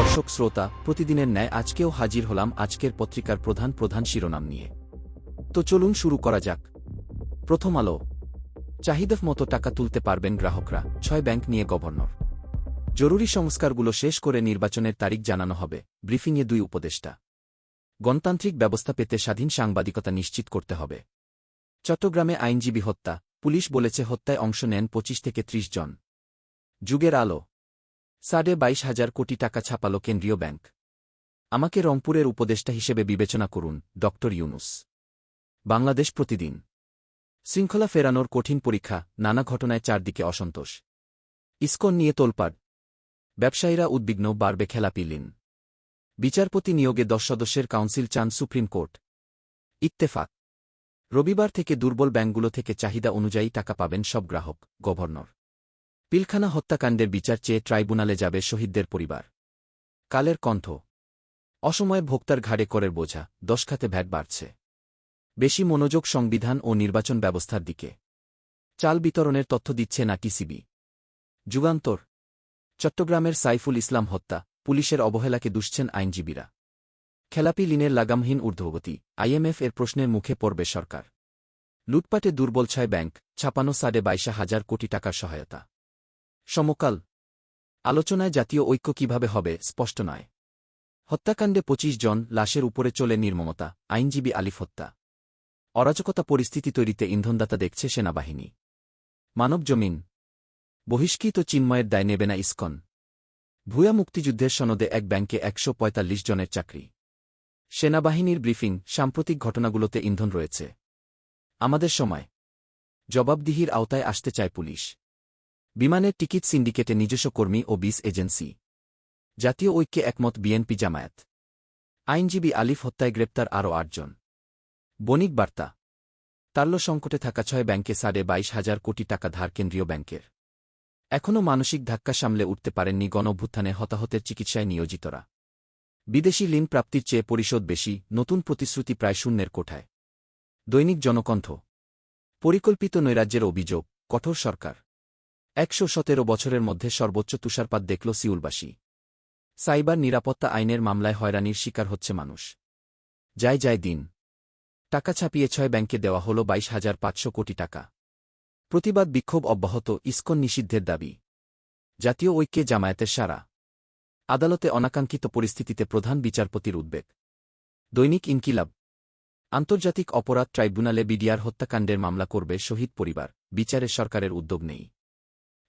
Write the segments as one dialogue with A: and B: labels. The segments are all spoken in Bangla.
A: দর্শক শ্রোতা, প্রতিদিনের ন্যায় আজকেও হাজির হলাম আজকের পত্রিকার প্রধান প্রধান শিরোনাম নিয়ে। তো চলুন শুরু করা যাক। প্রথম আলো। চাহিদা মতো টাকা তুলতে পারবেন গ্রাহকরা, 6 ব্যাংক নিয়ে গভর্নর। জরুরি সংস্কারগুলো শেষ করে নির্বাচনের তারিখ জানানো হবে, ব্রিফিংয়ে 2 উপদেষ্টা। গণতান্ত্রিক ব্যবস্থা পেতে স্বাধীন সাংবাদিকতা নিশ্চিত করতে হবে। চট্টগ্রামে আইনজীবী হত্যা, পুলিশ বলেছে হত্যায় অংশ নেন 25 থেকে 30 জন। যুগের আলো। 22,500 কোটি টাকা ছাপাল কেন্দ্রীয় ব্যাংক। আমাকে রংপুরের উপদেষ্টা হিসেবে বিবেচনা করুন, ড ইউনুস। বাংলাদেশ প্রতিদিন। শৃঙ্খলা ফেরানোর কঠিন পরীক্ষা, নানা ঘটনায় চারদিকে অসন্তোষ। ইসকন নিয়ে তোলপাড়। ব্যবসায়ীরা উদ্বিগ্ন, বাড়বে খেলাপি ঋণ। বিচারপতি নিয়োগে 10 সদস্যের কাউন্সিল চান সুপ্রিম কোর্ট। ইত্তেফাক। রবিবার থেকে দুর্বল ব্যাংকগুলো থেকে চাহিদা অনুযায়ী টাকা পাবেন সব গ্রাহক, গভর্নর। পিলখানা হত্যাকাণ্ডের বিচার চেয়ে ট্রাইব্যুনালে যাবে শহীদদের পরিবার। কালের কণ্ঠ। অসময়ে ভোক্তার ঘাড়ে করের বোঝা, 10 খাতে ভ্যাট বাড়ছে। বেশি মনোযোগ সংবিধান ও নির্বাচন ব্যবস্থার দিকে। চাল বিতরণের তথ্য দিচ্ছে না টিসিবি। যুগান্তর। চট্টগ্রামের সাইফুল ইসলাম হত্যা, পুলিশের অবহেলাকে দুষছেন আইনজীবীরা। খেলাপি ঋণের লাগামহীন ঊর্ধ্বগতি, আইএমএফ এর প্রশ্নের মুখে পড়বে সরকার। লুটপাটে দুর্বল 6 ব্যাংক, ছাপানো 22,500 কোটি টাকার সহায়তা। সমকাল। আলোচনায় জাতীয় ঐক্য কিভাবে হবে স্পষ্ট নয়। হত্যাকাণ্ডে 25 জন, লাশের উপরে চলে নির্মমতা, আইনজীবী আলিফ হত্যা। অরাজকতা পরিস্থিতি তৈরিতে ইন্ধনদাতা দেখছে সেনাবাহিনী। মানব জমিন। বহিষ্কৃত চিন্ময়ের দায় নেবে না ইসকন। ভুয়া মুক্তিযুদ্ধের সনদে এক ব্যাংকে 145 জনের চাকরি। সেনাবাহিনীর ব্রিফিং, সাম্প্রতিক ঘটনাগুলোতে ইন্ধন রয়েছে। আমাদের সময়। জবাবদিহির আওতায় আসতে চায় পুলিশ। বিমানের টিকিট সিন্ডিকেটে নিজস্ব কর্মী ও 20 এজেন্সি। জাতীয় ঐক্যে একমত বিএনপি জামায়াত। আইনজীবী আলিফ হত্যায় গ্রেপ্তার আরও 8 জন। বণিক বার্তা। তারল্য সংকটে থাকা 6 ব্যাংকে 22,500 কোটি টাকা ধার কেন্দ্রীয় ব্যাংকের। এখনও মানসিক ধাক্কা সামলে উঠতে পারেননি গণঅভ্যুত্থানে হতাহতের চিকিৎসায় নিয়োজিতরা। বিদেশি ঋণ প্রাপ্তির চেয়ে পরিশোধ বেশি, নতুন প্রতিশ্রুতি প্রায় শূন্যের কোঠায়। দৈনিক জনকণ্ঠ। পরিকল্পিত নৈরাজ্যের অভিযোগ, কঠোর সরকার। 117 বছরের মধ্যে সর্বোচ্চ তুষারপাত দেখল সিউলবাসী। সাইবার নিরাপত্তা আইনের মামলায় হয়রানির শিকার হচ্ছে মানুষ। যায় দিন। টাকা ছাপিয়ে 6 ব্যাংকে দেওয়া হল 22,500 কোটি টাকা। প্রতিবাদ বিক্ষোভ অব্যাহত, ইসকন নিষিদ্ধের দাবি। জাতীয় ঐক্যে জামায়াতের সাড়া। আদালতে অনাকাঙ্ক্ষিত পরিস্থিতিতে প্রধান বিচারপতির উদ্বেগ। দৈনিক ইনকিলাব। আন্তর্জাতিক অপরাধ ট্রাইব্যুনালে বিডিআর হত্যাকাণ্ডের মামলা করবে শহীদ পরিবার, বিচারে সরকারের উদ্যোগ নেই।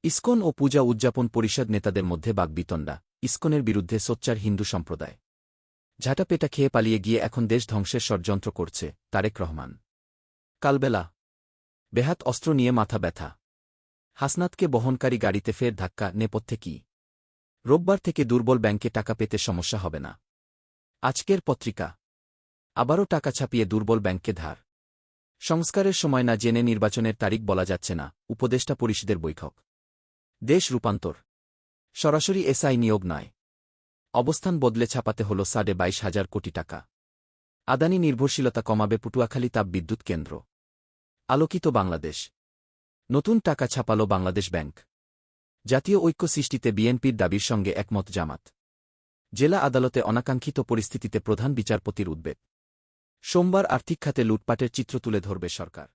A: ইসকন ও পূজা উদযাপন পরিষদ নেতাদের মধ্যে বাগবিতণ্ডা, ইসকনের বিরুদ্ধে সোচ্চার হিন্দু সম্প্রদায়। ঝাঁটাপেটা খেয়ে পালিয়ে গিয়ে এখন দেশ ধ্বংসের ষড়যন্ত্র করছে, তারেক রহমান। কালবেলা। বেহাত অস্ত্র নিয়ে মাথা ব্যথা। হাসনাতকে বহনকারী গাড়িতে ফের ধাক্কা, নেপথ্যে কি? রোববার থেকে দুর্বল ব্যাংকে টাকা পেতে সমস্যা হবে না। আজকের পত্রিকা। আবারও টাকা ছাপিয়ে দুর্বল ব্যাংককে ধার। সংস্কারের সময় না জেনে নির্বাচনের তারিখ বলা যাচ্ছে না, উপদেষ্টা পরিষদের বৈঠক। দেশ রূপান্তর। সরাসরি এসআই নিয়োগ নয়। অবস্থান বদলে ছাপাতে হল 22,500 কোটি টাকা। আদানি নির্ভরশীলতা কমাবে পটুয়াখালী তাপ বিদ্যুৎ কেন্দ্র। আলোকিত বাংলাদেশ। নতুন টাকা ছাপাল বাংলাদেশ ব্যাংক। জাতীয় ঐক্য সৃষ্টিতে বিএনপির দাবির সঙ্গে একমত জামাত। জেলা আদালতে অনাকাঙ্ক্ষিত পরিস্থিতিতে প্রধান বিচারপতির উদ্বেগ। সোমবার আর্থিক খাতে লুটপাটের চিত্র তুলে ধরবে সরকার।